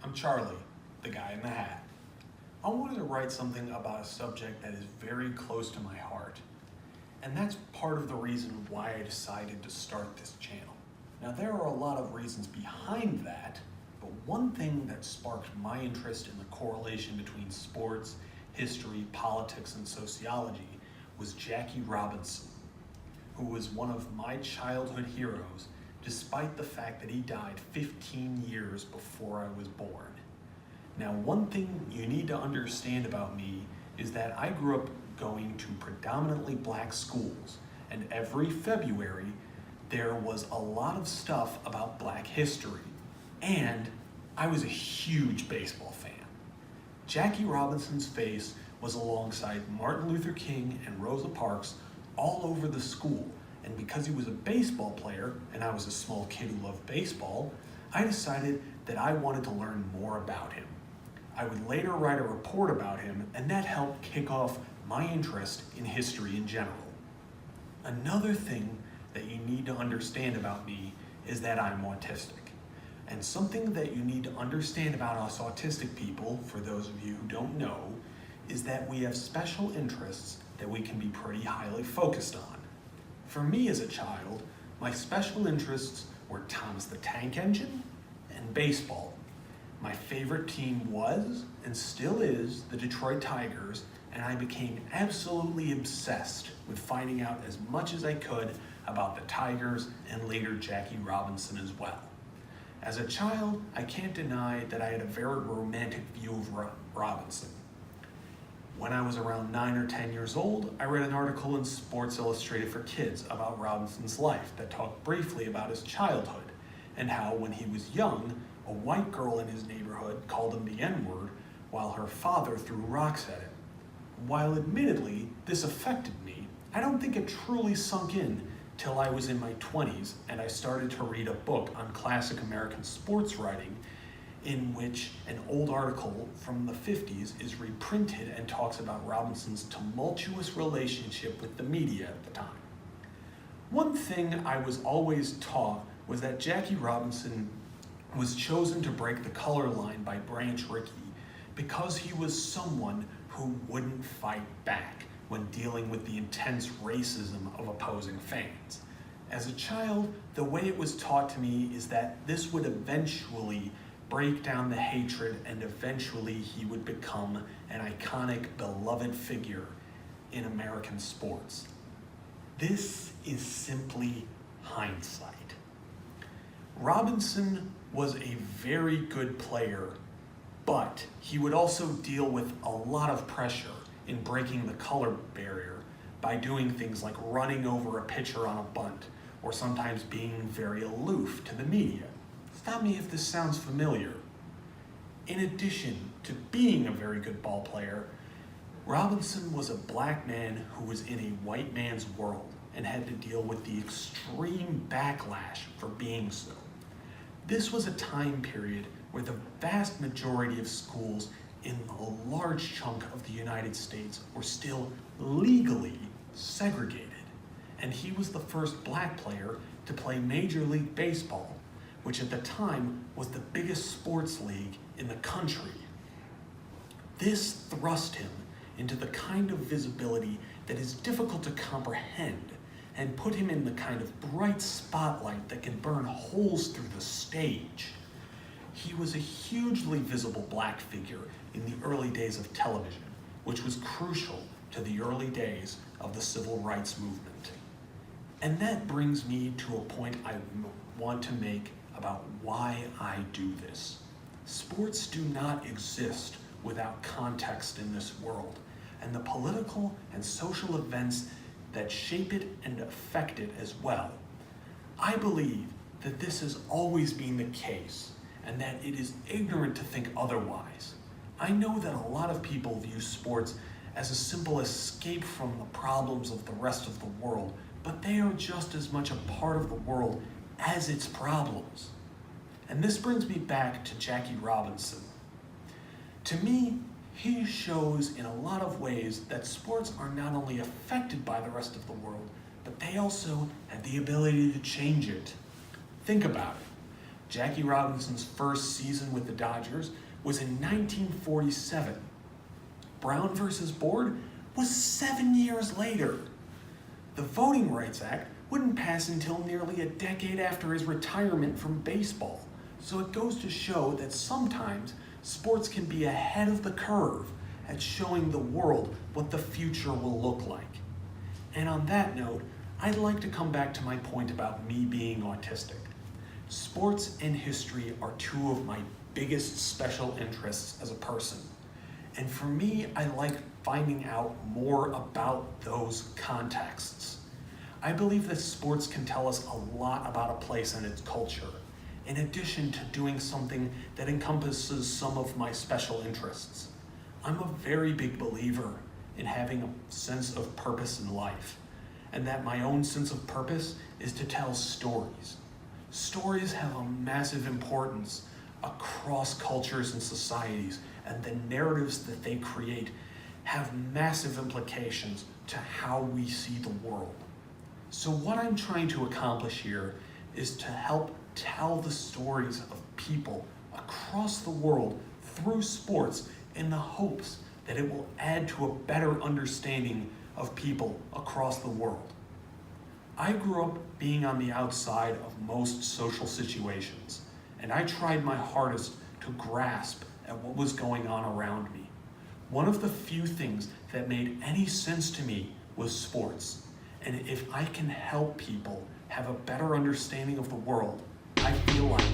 I'm Charlie, the guy in the hat. I wanted to write something about a subject that is very close to my heart, and that's part of the reason why I decided to start this channel. Now, there are a lot of reasons behind that, but one thing that sparked my interest in the correlation between sports, history, politics, and sociology was Jackie Robinson, who was one of my childhood heroes, despite the fact that he died 15 years before I was born. Now, one thing you need to understand about me is that I grew up going to predominantly black schools, and every February there was a lot of stuff about black history, and I was a huge baseball fan. Jackie Robinson's face was alongside Martin Luther King and Rosa Parks all over the school, and because he was a baseball player and I was a small kid who loved baseball, I decided that I wanted to learn more about him. I would later write a report about him, and that helped kick off my interest in history in general. Another thing that you need to understand about me is that I'm autistic. And something that you need to understand about us autistic people, for those of you who don't know, is that we have special interests that we can be pretty highly focused on. For me as a child, my special interests were Thomas the Tank Engine and baseball. My favorite team was, and still is, the Detroit Tigers, and I became absolutely obsessed with finding out as much as I could about the Tigers and later Jackie Robinson as well. As a child, I can't deny that I had a very romantic view of Robinson. When I was around 9 or 10 years old, I read an article in Sports Illustrated for Kids about Robinson's life that talked briefly about his childhood and how when he was young, a white girl in his neighborhood called him the N-word while her father threw rocks at him. While admittedly this affected me, I don't think it truly sunk in till I was in my 20s and I started to read a book on classic American sports writing in which an old article from the 50s is reprinted and talks about Robinson's tumultuous relationship with the media at the time. One thing I was always taught was that Jackie Robinson was chosen to break the color line by Branch Rickey because he was someone who wouldn't fight back when dealing with the intense racism of opposing fans. As a child, the way it was taught to me is that this would eventually break down the hatred and eventually he would become an iconic, beloved figure in American sports. This is simply hindsight. Robinson was a very good player, but he would also deal with a lot of pressure in breaking the color barrier by doing things like running over a pitcher on a bunt, or sometimes being very aloof to the media. Stop me if this sounds familiar. In addition to being a very good ball player, Robinson was a black man who was in a white man's world and had to deal with the extreme backlash for being so. This was a time period where the vast majority of schools in a large chunk of the United States were still legally segregated, and he was the first black player to play Major League Baseball, which at the time was the biggest sports league in the country. This thrust him into the kind of visibility that is difficult to comprehend and put him in the kind of bright spotlight that can burn holes through the stage. He was a hugely visible black figure in the early days of television, which was crucial to the early days of the civil rights movement. And that brings me to a point I want to make about why I do this. Sports do not exist without context in this world, and the political and social events that shape it and affect it as well. I believe that this has always been the case, and that it is ignorant to think otherwise. I know that a lot of people view sports as a simple escape from the problems of the rest of the world, but they are just as much a part of the world as its problems. And this brings me back to Jackie Robinson. To me, he shows in a lot of ways that sports are not only affected by the rest of the world, but they also have the ability to change it. Think about it. Jackie Robinson's first season with the Dodgers was in 1947. Brown versus Board was 7 years later. The Voting Rights Act wouldn't pass until nearly a decade after his retirement from baseball. So it goes to show that sometimes sports can be ahead of the curve at showing the world what the future will look like. And on that note, I'd like to come back to my point about me being autistic. Sports and history are two of my biggest special interests as a person. And for me, I like finding out more about those contexts. I believe that sports can tell us a lot about a place and its culture, in addition to doing something that encompasses some of my special interests. I'm a very big believer in having a sense of purpose in life, and that my own sense of purpose is to tell stories. Stories have a massive importance across cultures and societies, and the narratives that they create have massive implications to how we see the world. So what I'm trying to accomplish here is to help tell the stories of people across the world through sports in the hopes that it will add to a better understanding of people across the world. I grew up being on the outside of most social situations, and I tried my hardest to grasp at what was going on around me. One of the few things that made any sense to me was sports, and if I can help people have a better understanding of the world, I feel like